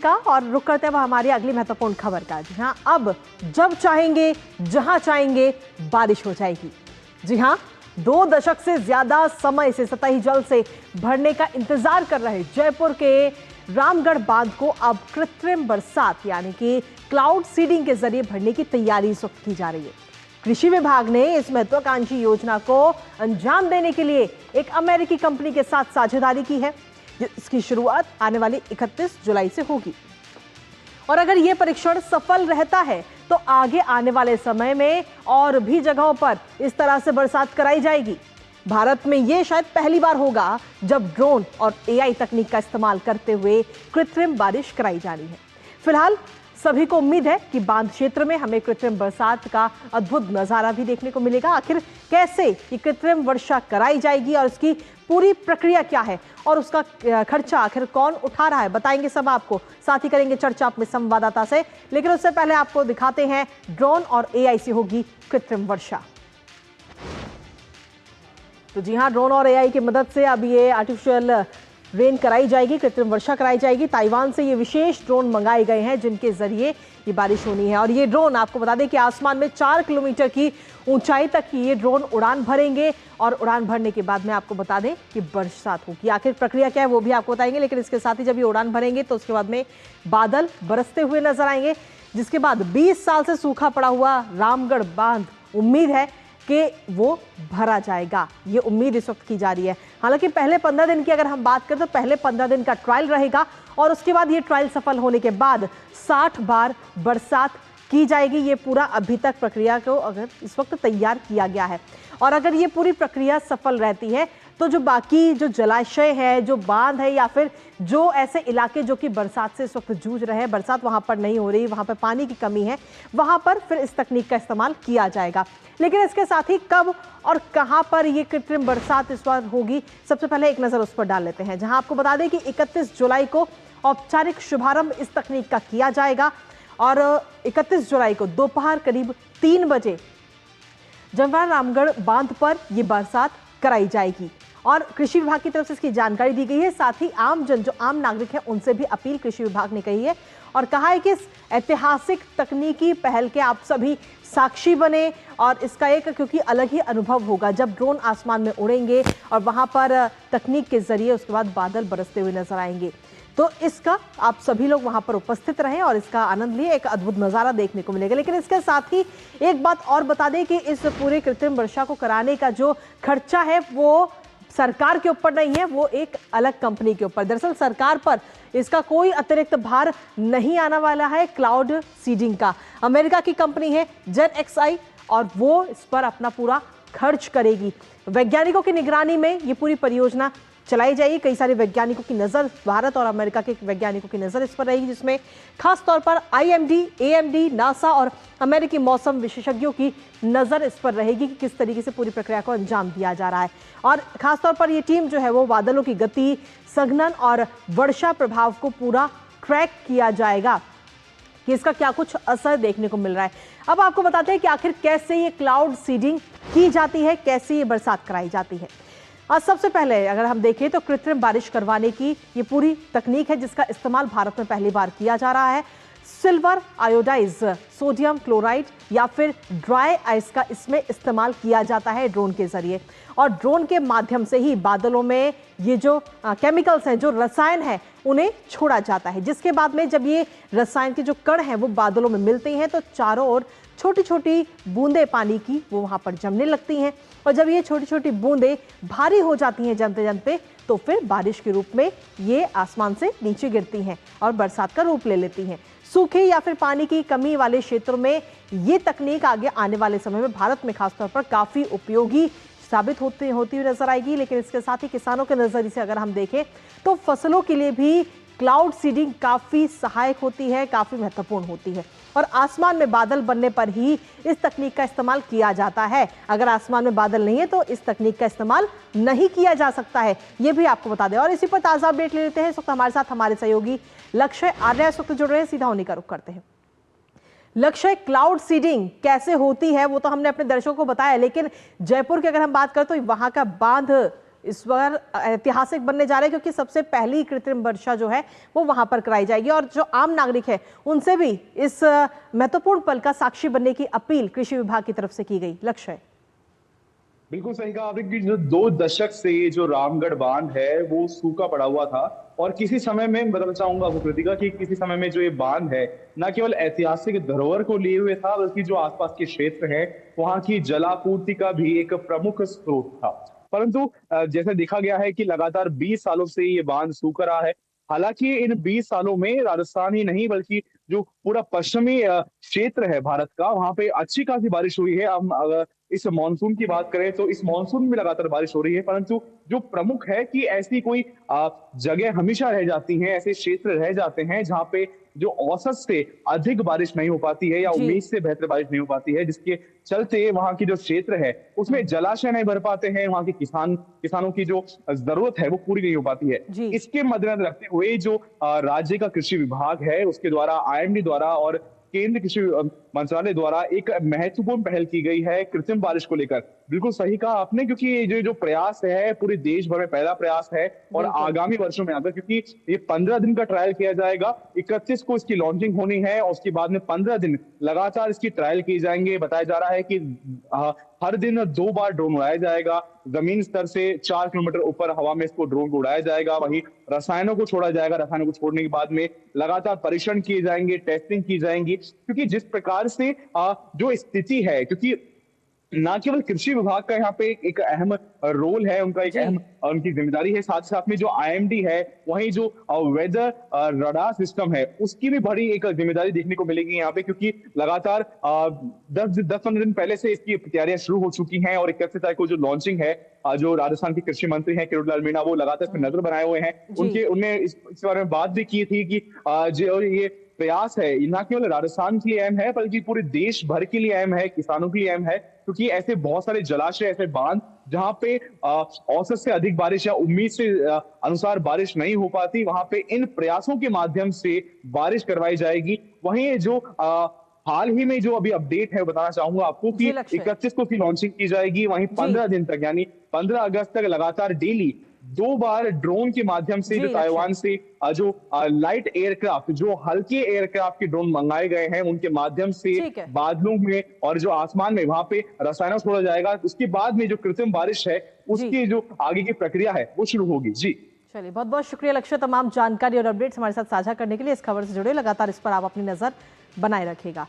का और रुक करते हैं हमारी अगली महत्वपूर्ण खबर का। जी हाँ, अब जब चाहेंगे जहां चाहेंगे बारिश हो जाएगी। जी हाँ, 2 दशक से ज्यादा समय से सतही जल से भरने का इंतजार कर रहे जयपुर के रामगढ़ बांध को अब कृत्रिम बरसात यानी कि क्लाउड सीडिंग के जरिए भरने की तैयारी इस वक्त की जा रही है। कृषि विभाग ने इस महत्वाकांक्षी योजना को अंजाम देने के लिए एक अमेरिकी कंपनी के साथ साझेदारी की है। इसकी शुरुआत आने वाली 31 जुलाई से होगी और अगर यह परीक्षण सफल रहता है तो आगे आने वाले समय में और भी जगहों पर इस तरह से बरसात कराई जाएगी। भारत में यह शायद पहली बार होगा जब ड्रोन और एआई तकनीक का इस्तेमाल करते हुए कृत्रिम बारिश कराई जानी है। फिलहाल सभी को उम्मीद है कि बांध क्षेत्र में हमें कृत्रिम बरसात का अद्भुत नजारा भी देखने को मिलेगा। आखिर कैसे ये कृत्रिम वर्षा कराई जाएगी और इसकी पूरी प्रक्रिया क्या है और उसका खर्चा आखिर कौन उठा रहा है, बताएंगे सब आपको। साथ ही करेंगे चर्चा अपने संवाददाता से, लेकिन उससे पहले आपको दिखाते हैं ड्रोन और एआई से होगी कृत्रिम वर्षा। तो जी हाँ, ड्रोन और एआई की मदद से अब ये आर्टिफिशियल रेन कराई जाएगी, कृत्रिम वर्षा कराई जाएगी। ताइवान से ये विशेष ड्रोन मंगाए गए हैं जिनके जरिए ये बारिश होनी है और ये ड्रोन आपको बता दें कि आसमान में 4 किलोमीटर की ऊंचाई तक ये ड्रोन उड़ान भरेंगे और उड़ान भरने के बाद में आपको बता दें कि बरसात होगी। आखिर प्रक्रिया क्या है वो भी आपको बताएंगे, लेकिन इसके साथ ही जब ये उड़ान भरेंगे तो उसके बाद में बादल बरसते हुए नजर आएंगे, जिसके बाद 20 साल से सूखा पड़ा हुआ रामगढ़ बांध उम्मीद है कि वो भरा जाएगा। ये उम्मीद इस वक्त की जा रही है। हालांकि पहले 15 दिन की अगर हम बात करें तो पहले 15 दिन का ट्रायल रहेगा और उसके बाद ये ट्रायल सफल होने के बाद 60 बार बरसात की जाएगी। ये पूरा अभी तक प्रक्रिया को अगर इस वक्त तैयार किया गया है और अगर ये पूरी प्रक्रिया सफल रहती है तो जो बाकी जो जलाशय है, जो बांध है या फिर जो ऐसे इलाके जो कि बरसात से इस वक्त जूझ रहे हैं, बरसात वहां पर नहीं हो रही, वहां पर पानी की कमी है, वहां पर फिर इस तकनीक का इस्तेमाल किया जाएगा। लेकिन इसके साथ ही कब और कहां पर ये कृत्रिम बरसात इस बार होगी, सबसे पहले एक नजर उस पर डाल लेते हैं, जहां आपको बता दें कि 31 जुलाई को औपचारिक शुभारंभ इस तकनीक का किया जाएगा और 31 जुलाई को दोपहर करीब 3 बजे जमवार रामगढ़ बांध पर यह बरसात कराई जाएगी और कृषि विभाग की तरफ से इसकी जानकारी दी गई है। साथ ही जो आम नागरिक हैं उनसे भी अपील कृषि विभाग ने कही है और कहा है कि इस ऐतिहासिक तकनीकी पहल के आप सभी साक्षी बने और इसका एक क्योंकि अलग ही अनुभव होगा जब ड्रोन आसमान में उड़ेंगे और वहां पर तकनीक के जरिए उसके बाद बादल बरसते हुए नजर आएंगे। तो इसका आप सभी लोग वहां पर उपस्थित रहें और इसका आनंद लिए, एक अद्भुत नजारा देखने को मिलेगा। लेकिन इसके साथ ही एक बात और बता दें कि इस पूरे कृत्रिम वर्षा को कराने का जो खर्चा है वो सरकार के ऊपर नहीं है, वो एक अलग कंपनी के ऊपर। दरअसल सरकार पर इसका कोई अतिरिक्त भार नहीं आने वाला है। क्लाउड सीडिंग का अमेरिका की कंपनी है जेनएक्सआई और वो इस पर अपना पूरा खर्च करेगी। वैज्ञानिकों की निगरानी में ये पूरी परियोजना चलाई जाएगी। कई सारे वैज्ञानिकों की नजर, भारत और अमेरिका के वैज्ञानिकों की नजर इस पर रहेगी, जिसमें खास तौर पर आईएमडी, एएमडी, नासा और अमेरिकी मौसम विशेषज्ञों की नजर इस पर रहेगी कि किस तरीके से पूरी प्रक्रिया को अंजाम दिया जा रहा है। और खासतौर पर ये टीम जो है वो बादलों की गति, संघनन और वर्षा प्रभाव को पूरा ट्रैक किया जाएगा कि इसका क्या कुछ असर देखने को मिल रहा है। अब आपको बताते हैं कि आखिर कैसे ये क्लाउड सीडिंग की जाती है, कैसे ये बरसात कराई जाती है। आज सबसे पहले अगर हम देखें तो कृत्रिम बारिश करवाने की ये पूरी तकनीक है जिसका इस्तेमाल भारत में पहली बार किया जा रहा है। सिल्वर आयोडाइज सोडियम क्लोराइड या फिर ड्राई आइस का इसमें इस्तेमाल किया जाता है ड्रोन के जरिए और ड्रोन के माध्यम से ही बादलों में ये जो केमिकल्स हैं, जो रसायन है, उन्हें छोड़ा जाता है, जिसके बाद में जब ये रसायन के जो कण हैं वो बादलों में मिलते हैं तो चारों ओर छोटी छोटी बूंदें पानी की वो वहां पर जमने लगती हैं और जब ये छोटी छोटी बूंदें भारी हो जाती हैं जमते जमते तो फिर बारिश के रूप में ये आसमान से नीचे गिरती हैं और बरसात का रूप ले लेती हैं। सूखे या फिर पानी की कमी वाले क्षेत्रों में ये तकनीक आगे आने वाले समय में भारत में खासतौर पर काफी उपयोगी साबित होती हुई नजर आएगी। लेकिन इसके साथ ही किसानों के नजरिए से अगर हम देखें तो फसलों के लिए भी क्लाउड सीडिंग काफी सहायक होती है, काफी महत्वपूर्ण होती है और आसमान में बादल बनने पर ही इस तकनीक का इस्तेमाल किया जाता है। अगर आसमान में बादल नहीं है तो इस तकनीक का इस्तेमाल नहीं किया जा सकता है, ये भी आपको बता दें। और इसी पर ताजा अपडेट ले लेते हैं। इस वक्त हमारे साथ हमारे सहयोगी लक्ष्य आर्या इस वक्त जुड़ रहे हैं, सीधा उन्हीं का रुख करते हैं। लक्ष्य, क्लाउड सीडिंग कैसे होती है वो तो हमने अपने दर्शकों को बताया, लेकिन जयपुर की अगर हम बात करें तो वहां का बांध इस बार ऐतिहासिक बनने जा रहे हैं, क्योंकि सबसे पहली कृत्रिम वर्षा जो है वो वहां पर कराई जाएगी और जो आम नागरिक है उनसे भी इस महत्वपूर्ण पल का साक्षी बनने की अपील कृषि विभाग की तरफ से की गई। लक्ष्य है। बिल्कुल सही कहा आपने कि जो 2 दशक से ये जो रामगढ़ बांध है वो सूखा पड़ा हुआ था। और किसी समय में मैं बताना चाहूंगा आपको कृतिका कि किसी समय में जो ये बांध है न केवल ऐतिहासिक धरोहर को लिए हुए था, बल्कि जो आसपास के क्षेत्र हैं वहां की जलापूर्ति का भी एक प्रमुख स्रोत था। परंतु जैसे देखा गया है कि लगातार 20 सालों से ये बांध सूख रहा है। हालांकि इन 20 सालों में राजस्थान ही नहीं बल्कि जो पूरा पश्चिमी क्षेत्र है भारत का, वहां पे अच्छी खासी बारिश हुई है। हम अगर इस मानसून की बात करें तो इस मानसून में लगातार बारिश हो रही है, परंतु जो प्रमुख है कि ऐसी कोई जगह हमेशा रह जाती हैं, ऐसे क्षेत्र रह जाते हैं जहां पे जो औसत से अधिक बारिश नहीं हो पाती है या जी। उम्मीद से बेहतर बारिश नहीं हो पाती है, जिसके चलते वहां की जो क्षेत्र है उसमें जलाशय नहीं भर पाते हैं, वहां के किसानों की जो जरूरत है वो पूरी नहीं हो पाती है। जी। इसके मद्देनजर रखते हुए जो राज्य का कृषि विभाग है उसके द्वारा, आईएमडी द्वारा और केंद्रीय कृषि मंत्रालय द्वारा एक महत्वपूर्ण पहल की गई है कृत्रिम बारिश को लेकर। बिल्कुल सही कहा आपने, क्योंकि ये जो प्रयास है पूरे देश भर में पहला प्रयास है और आगामी वर्षों में आगे, क्योंकि ये 15 दिन का ट्रायल किया जाएगा। 31 को इसकी लॉन्चिंग होनी है और उसके बाद में 15 दिन लगातार इसकी ट्रायल की जाएंगे। बताया जा रहा है कि हर दिन 2 बार ड्रोन उड़ाया जाएगा। जमीन स्तर से 4 किलोमीटर ऊपर हवा में इसको ड्रोन को उड़ाया जाएगा। वहीं रसायनों को छोड़ा जाएगा। रसायनों को छोड़ने के बाद में लगातार परीक्षण किए जाएंगे, टेस्टिंग की जाएंगी, क्योंकि जिस प्रकार से जो स्थिति है, क्योंकि ना केवल कृषि विभाग का यहाँ पे एक अहम रोल है, उनका एक अहम उनकी जिम्मेदारी है, साथ साथ में जो आईएमडी है, वहीं जो वेदर रडार सिस्टम है उसकी भी बड़ी एक जिम्मेदारी देखने को मिलेगी यहाँ पे, क्योंकि लगातार 10-15 दिन पहले से इसकी तैयारियां शुरू हो चुकी हैं और 31 तारीख को जो लॉन्चिंग है, जो राजस्थान के कृषि मंत्री हैं किरोड़ी लाल मीणा, वो लगातार इस पर नजर बनाए हुए हैं। उनने इस बारे में बात भी की थी कि जो ये प्रयास है न केवल राजस्थान के लिए अहम है बल्कि पूरे देश भर के लिए अहम है, किसानों के लिए अहम है, क्योंकि ऐसे बहुत सारे जलाशय, ऐसे बांध जहां पे औसत से अधिक बारिश या उम्मीद से अनुसार बारिश नहीं हो पाती, वहां पे इन प्रयासों के माध्यम से बारिश करवाई जाएगी। वहीं जो हाल ही में जो अभी अपडेट है बताना चाहूंगा आपको कि 31 को इसकी लॉन्चिंग की जाएगी। वहीं 15 दिन तक यानी 15 अगस्त तक लगातार डेली 2 बार ड्रोन के माध्यम से जो ताइवान से जो लाइट एयरक्राफ्ट, जो हल्के एयरक्राफ्ट के ड्रोन मंगाए गए हैं, उनके माध्यम से बादलों में और जो आसमान में वहां पे रसायन छोड़ा जाएगा। उसके बाद में जो कृत्रिम बारिश है उसकी जो आगे की प्रक्रिया है वो शुरू होगी। जी चलिए, बहुत बहुत शुक्रिया लक्ष्य, तमाम जानकारी और अपडेट्स हमारे साथ साझा करने के लिए। इस खबर से जुड़े लगातार इस पर आप अपनी नजर बनाए रखिएगा।